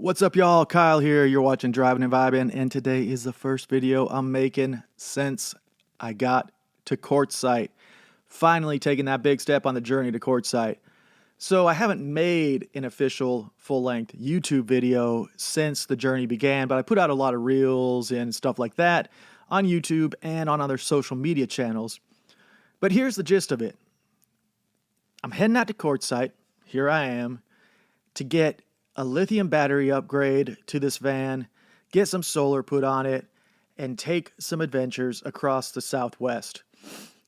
What's up, y'all? Kyle here. You're watching Driving and Vibing, and today is the first video I'm making since I got to Quartzsite. Finally taking that big step on the journey to Quartzsite. So I haven't made an official full-length YouTube video since the journey began, but I put out a lot of reels and stuff like that on YouTube and on other social media channels. But here's the gist of it. I'm heading out to Quartzsite. Here I am to get a lithium battery upgrade to this van, get some solar put on it, and take some adventures across the Southwest.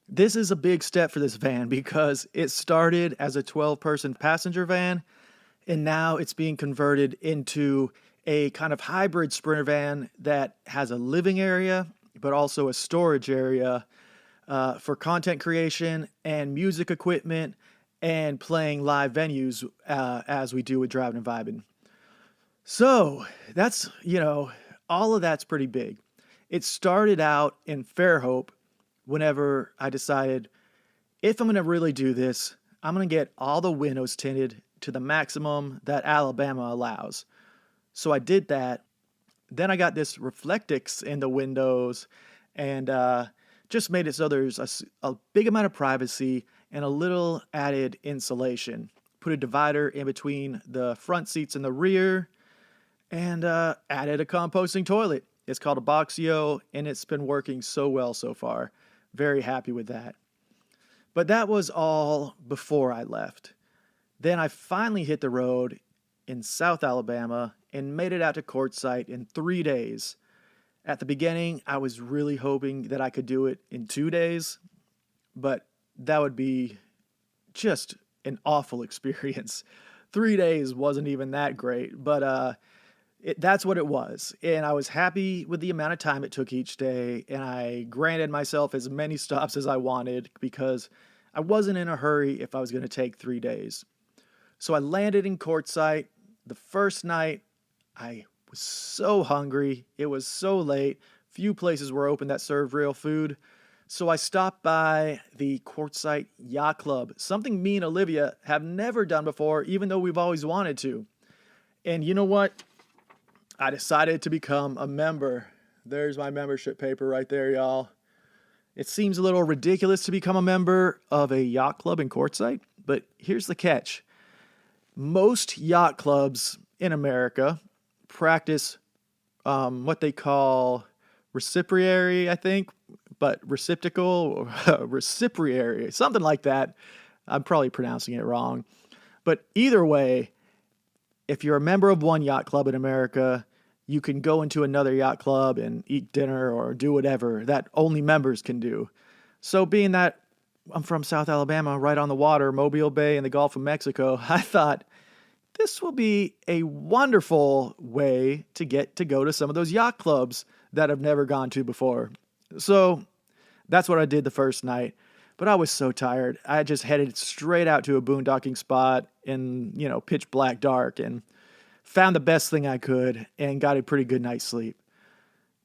This is a big step for this van because it started as a 12-person passenger van, and now it's being converted into a kind of hybrid Sprinter van that has a living area, but also a storage area for content creation and music equipment and playing live venues as we do with Driving and Vibing. So that's, all of that's pretty big. It started out in Fairhope whenever I decided if I'm going to really do this, I'm going to get all the windows tinted to the maximum that Alabama allows. So I did that. Then I got this Reflectix in the windows and just made it so there's a big amount of privacy and a little added insulation. Put a divider in between the front seats and the rear, and added a composting toilet. It's called a Boxio, and it's been working so well so far. Very happy with that. But that was all before I left. Then I finally hit the road in South Alabama and made it out to Quartzsite in 3 days. At the beginning, I was really hoping that I could do it in 2 days, but that would be just an awful experience. 3 days wasn't even that great, but that's what it was. And I was happy with the amount of time it took each day, and I granted myself as many stops as I wanted because I wasn't in a hurry if I was going to take 3 days. So I landed in Quartzsite. The first night, I was so hungry. It was so late. Few places were open that served real food. So I stopped by the Quartzsite Yacht Club, something me and Olivia have never done before, even though we've always wanted to. And you know what? I decided to become a member. There's my membership paper right there, y'all. It seems a little ridiculous to become a member of a yacht club in Quartzsite, but here's the catch. Most yacht clubs in America practice what they call reciproary, I think, but reciprocal, reciproary, something like that. I'm probably pronouncing it wrong. But either way, if you're a member of one yacht club in America, you can go into another yacht club and eat dinner or do whatever that only members can do. So being that I'm from South Alabama, right on the water, Mobile Bay and the Gulf of Mexico, I thought this will be a wonderful way to get to go to some of those yacht clubs that I've never gone to before. So that's what I did the first night. But I was so tired. I just headed straight out to a boondocking spot in, pitch black dark and found the best thing I could and got a pretty good night's sleep.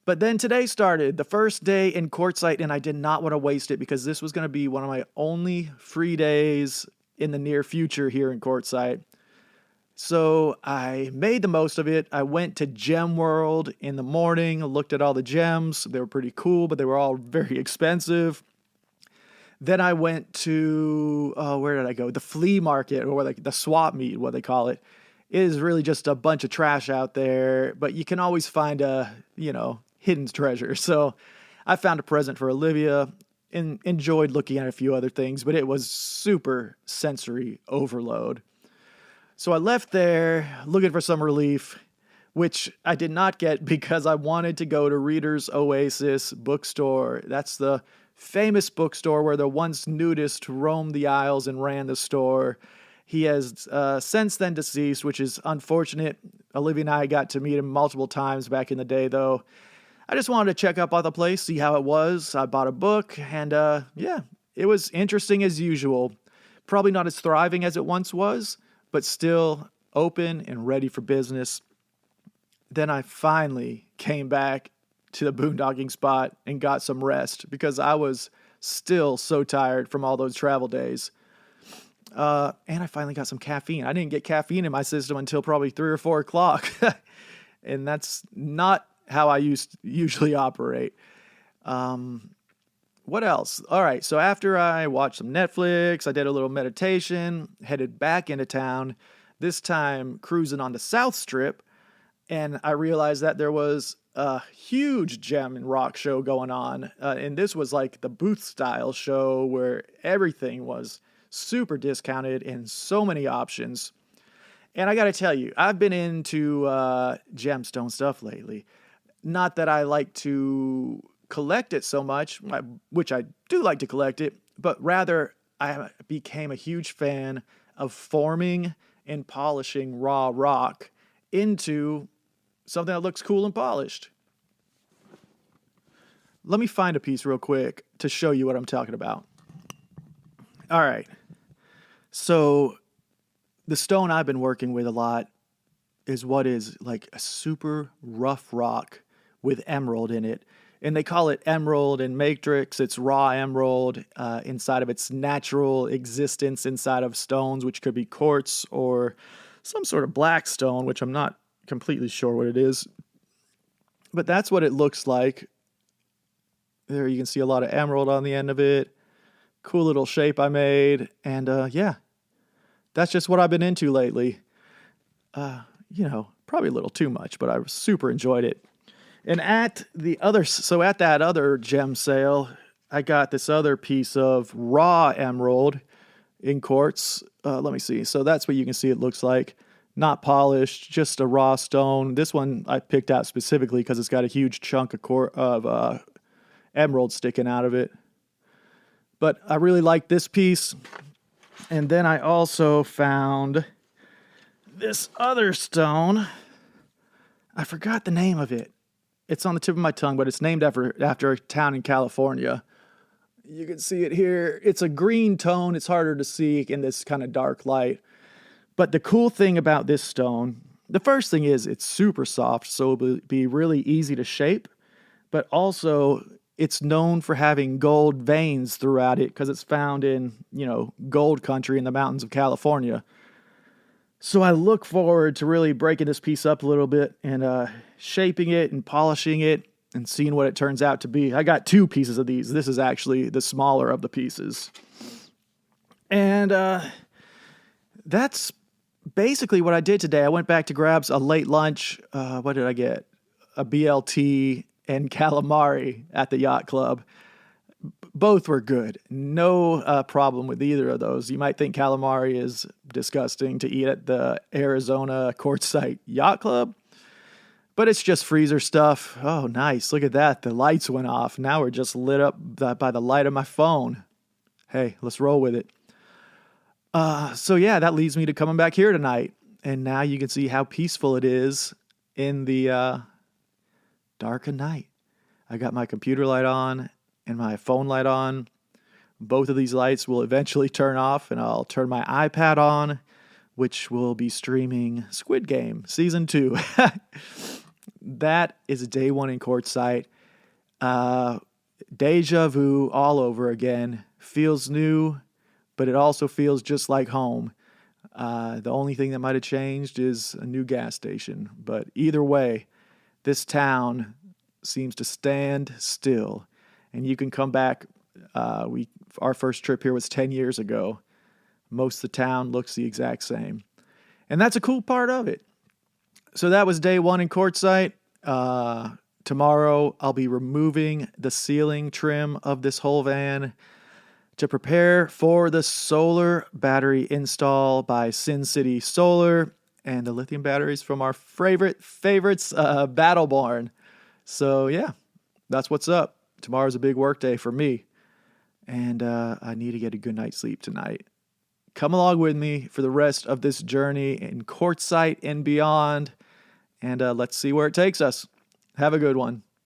But then today started, the first day in Quartzsite, and I did not want to waste it because this was going to be one of my only free days in the near future here in Quartzsite. So I made the most of it. I went to Gem World in the morning, looked at all the gems. They were pretty cool, but they were all very expensive. Then I went to, where did I go? The Flea Market, or like the swap meet, what they call it. It is really just a bunch of trash out there, but you can always find a, hidden treasure. So I found a present for Olivia and enjoyed looking at a few other things, but it was super sensory overload. So I left there looking for some relief, which I did not get because I wanted to go to Desert Oasis Bookstore. That's the famous bookstore where the once nudist roamed the aisles and ran the store. He has since then deceased, which is unfortunate. Olivia and I got to meet him multiple times back in the day, though. I just wanted to check up on the place, see how it was. I bought a book, and it was interesting as usual. Probably not as thriving as it once was, but still open and ready for business. Then I finally came back to the boondocking spot and got some rest because I was still so tired from all those travel days. And I finally got some caffeine. I didn't get caffeine in my system until probably 3 or 4 o'clock. And that's not how I usually operate. What else? All right, so after I watched some Netflix, I did a little meditation, headed back into town, this time cruising on the South Strip, and I realized that there was a huge gem and rock show going on. And this was like the booth style show where everything was super discounted and so many options. And I got to tell you, I've been into gemstone stuff lately. Not that I like to collect it so much, which I do like to collect it, but rather I became a huge fan of forming and polishing raw rock into something that looks cool and polished. Let me find a piece real quick to show you what I'm talking about. All right. So the stone I've been working with a lot is what is like a super rough rock with emerald in it. And they call it emerald and matrix. It's raw emerald inside of its natural existence inside of stones, which could be quartz or some sort of black stone, which I'm not completely sure what it is. But that's what it looks like. There you can see a lot of emerald on the end of it. Cool little shape I made. And yeah, that's just what I've been into lately. Probably a little too much, but I super enjoyed it. And at that other gem sale, I got this other piece of raw emerald in quartz. Let me see. So that's what you can see it looks like. Not polished, just a raw stone. This one I picked out specifically because it's got a huge chunk of emerald sticking out of it. But I really like this piece. And then I also found this other stone. I forgot the name of it. It's on the tip of my tongue, but it's named after a town in California. You can see it here. It's a green tone. It's harder to see in this kind of dark light. But the cool thing about this stone, the first thing is it's super soft, so it'll be really easy to shape. But also, it's known for having gold veins throughout it because it's found in, gold country in the mountains of California. So I look forward to really breaking this piece up a little bit and shaping it and polishing it and seeing what it turns out to be. I got 2 pieces of these. This is actually the smaller of the pieces. And that's basically what I did today. I went back to grab a late lunch. What did I get? A BLT and calamari at the Yacht Club. Both were good. No problem with either of those. You might think calamari is disgusting to eat at the Arizona Quartzsite Yacht Club, but it's just freezer stuff. Oh, nice. Look at that. The lights went off. Now we're just lit up by the light of my phone. Hey, let's roll with it. So yeah, that leads me to coming back here tonight. And now you can see how peaceful it is in the dark of night. I got my computer light on and my phone light on. Both of these lights will eventually turn off, and I'll turn my iPad on, which will be streaming Squid Game Season 2. That is day 1 in Quartzsite. Dejavu all over again. Feels new, but it also feels just like home. The only thing that might have changed is a new gas station. But either way, this town seems to stand still. And you can come back. Our first trip here was 10 years ago. Most of the town looks the exact same. And that's a cool part of it. So that was day 1 in Quartzsite. Tomorrow I'll be removing the ceiling trim of this whole van to prepare for the solar battery install by Sin City Solar and the lithium batteries from our favorites, Battleborn. So yeah, that's what's up. Tomorrow's a big work day for me, and I need to get a good night's sleep tonight. Come along with me for the rest of this journey in Quartzsite and beyond, and let's see where it takes us. Have a good one.